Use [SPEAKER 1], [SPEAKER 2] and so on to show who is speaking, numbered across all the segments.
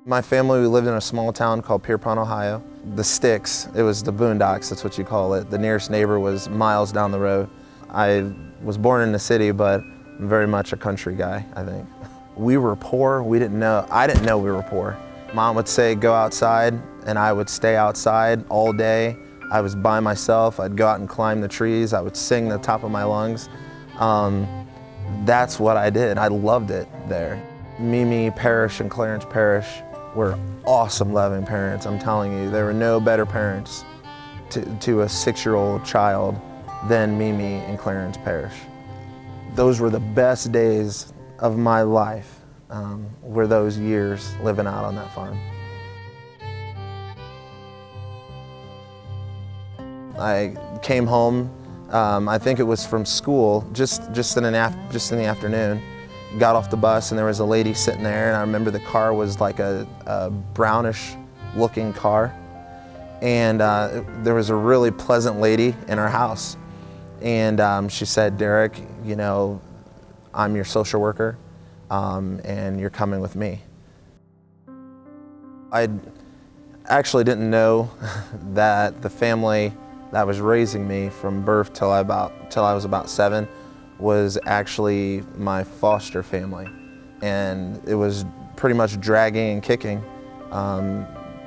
[SPEAKER 1] My family, we lived in a small town called Pierpont, Ohio. The sticks, it was the boondocks, that's what you call it. The nearest neighbor was miles down the road. I was born in the city, but I'm very much a country guy, I think. We were poor, I didn't know we were poor. Mom would say, go outside, and I would stay outside all day. I was by myself, I'd go out and climb the trees, I would sing the top of my lungs. That's what I did, I loved it there. Mimi Parrish and Clarence Parrish were awesome, loving parents. I'm telling you, there were no better parents to a 6-year-old child than Mimi and Clarence Parrish. Those were the best days of my life, were those years living out on that farm. I came home, I think it was from school, just in the afternoon. Got off the bus and there was a lady sitting there, and I remember the car was like a brownish looking car, and there was a really pleasant lady in our house, and she said, Derek, you know, I'm your social worker and you're coming with me. I actually didn't know that the family that was raising me from birth till I was about 7 was actually my foster family, and it was pretty much dragging and kicking.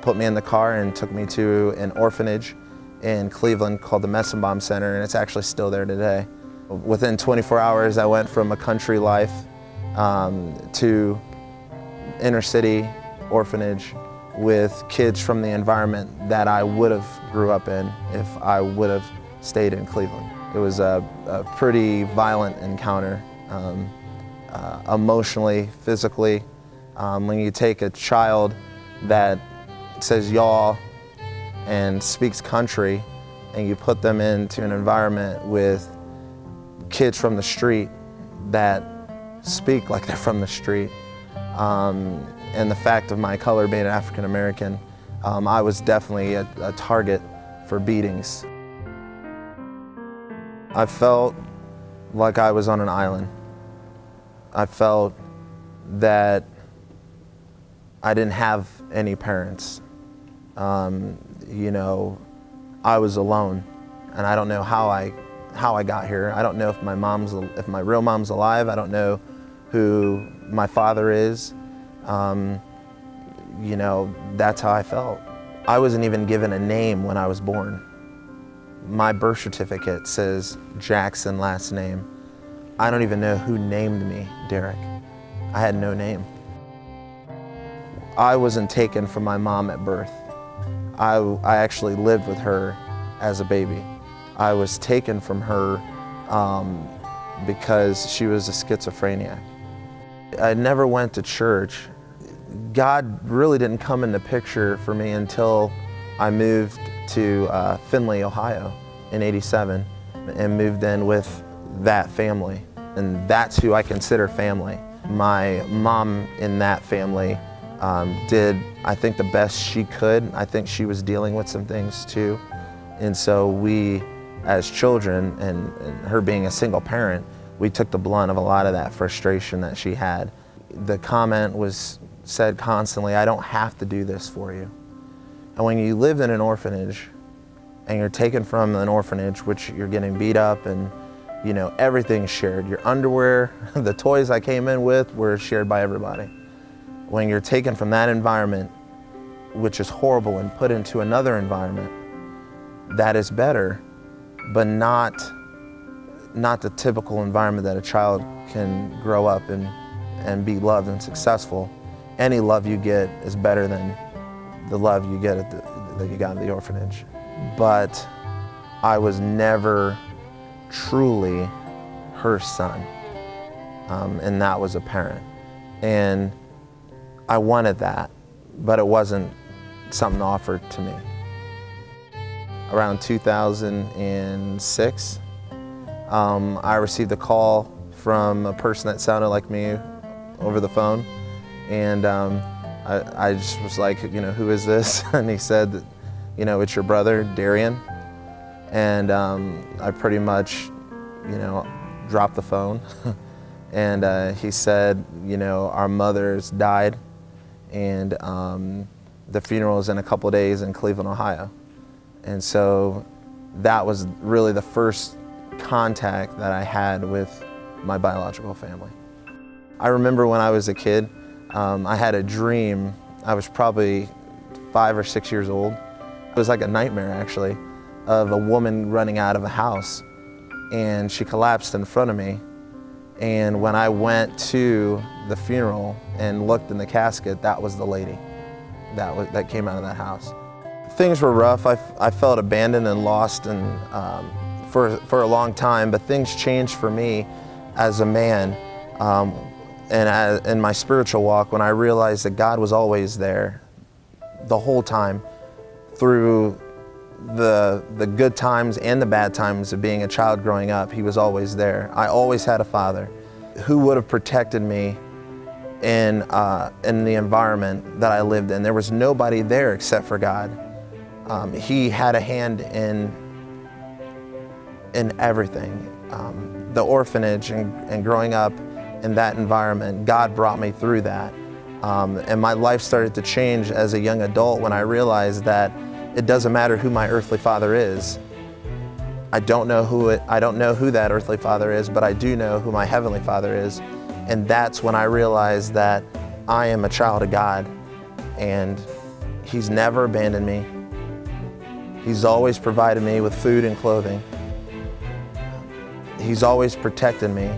[SPEAKER 1] Put me in the car and took me to an orphanage in Cleveland called the Messenbaum Center, and it's actually still there today. Within 24 hours, I went from a country life to inner city orphanage with kids from the environment that I would have grew up in if I would have stayed in Cleveland. It was a pretty violent encounter, emotionally, physically. When you take a child that says y'all and speaks country, and you put them into an environment with kids from the street that speak like they're from the street, and the fact of my color being African American, I was definitely a target for beatings. I felt like I was on an island. I felt that I didn't have any parents. You know, I was alone, and I don't know how I got here. I don't know if my real mom's alive. I don't know who my father is. You know, that's how I felt. I wasn't even given a name when I was born. My birth certificate says Jackson last name. I don't even know who named me Derek. I had no name. I wasn't taken from my mom at birth. I actually lived with her as a baby. I was taken from her because she was a schizophrenic. I never went to church. God really didn't come in the picture for me until I moved to Findlay, Ohio in ¡87 and moved in with that family. And that's who I consider family. My mom in that family did, I think, the best she could. I think she was dealing with some things too. And so we, as children, and her being a single parent, we took the blunt of a lot of that frustration that she had. The comment was said constantly, I don't have to do this for you. And when you live in an orphanage and you're taken from an orphanage, which you're getting beat up and, you know, everything's shared. Your underwear, the toys I came in with were shared by everybody. When you're taken from that environment, which is horrible, and put into another environment that is better, but not the typical environment that a child can grow up in and be loved and successful. Any love you get is better than the love you get that you got in the orphanage. But I was never truly her son, and that was apparent. And I wanted that, but it wasn't something offered to me. Around 2006, I received a call from a person that sounded like me over the phone, and I just was like, you know, who is this? And he said that, you know, it's your brother, Darian. And I pretty much, you know, dropped the phone. And he said, you know, our mothers died, and the funeral is in a couple days in Cleveland, Ohio. And so that was really the first contact that I had with my biological family. I remember when I was a kid, I had a dream. I was probably 5 or 6 years old. It was like a nightmare, actually, of a woman running out of a house, and she collapsed in front of me. And when I went to the funeral and looked in the casket, that was the lady that came out of that house. Things were rough. I felt abandoned and lost and for a long time, but things changed for me as a man and in my spiritual walk when I realized that God was always there the whole time, through the good times and the bad times of being a child growing up. He was always there. I always had a father who would have protected me in the environment that I lived in. There was nobody there except for God. He had a hand in everything. The orphanage and growing up in that environment, God brought me through that. And my life started to change as a young adult when I realized that it doesn't matter who my earthly father is. I don't know who that earthly father is, but I do know who my heavenly Father is. And that's when I realized that I am a child of God, and He's never abandoned me. He's always provided me with food and clothing. He's always protected me.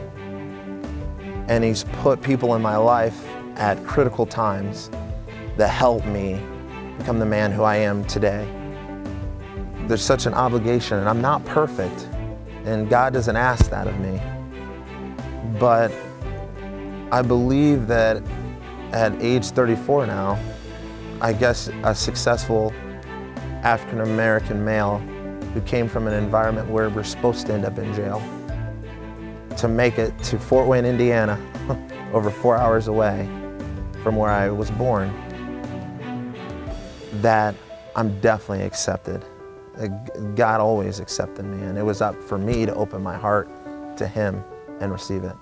[SPEAKER 1] And He's put people in my life at critical times that help me become the man who I am today. There's such an obligation, and I'm not perfect, and God doesn't ask that of me. But I believe that at age 34 now, I guess a successful African-American male who came from an environment where we're supposed to end up in jail, to make it to Fort Wayne, Indiana, over 4 hours away from where I was born, that I'm definitely accepted. God always accepted me, and it was up for me to open my heart to Him and receive it.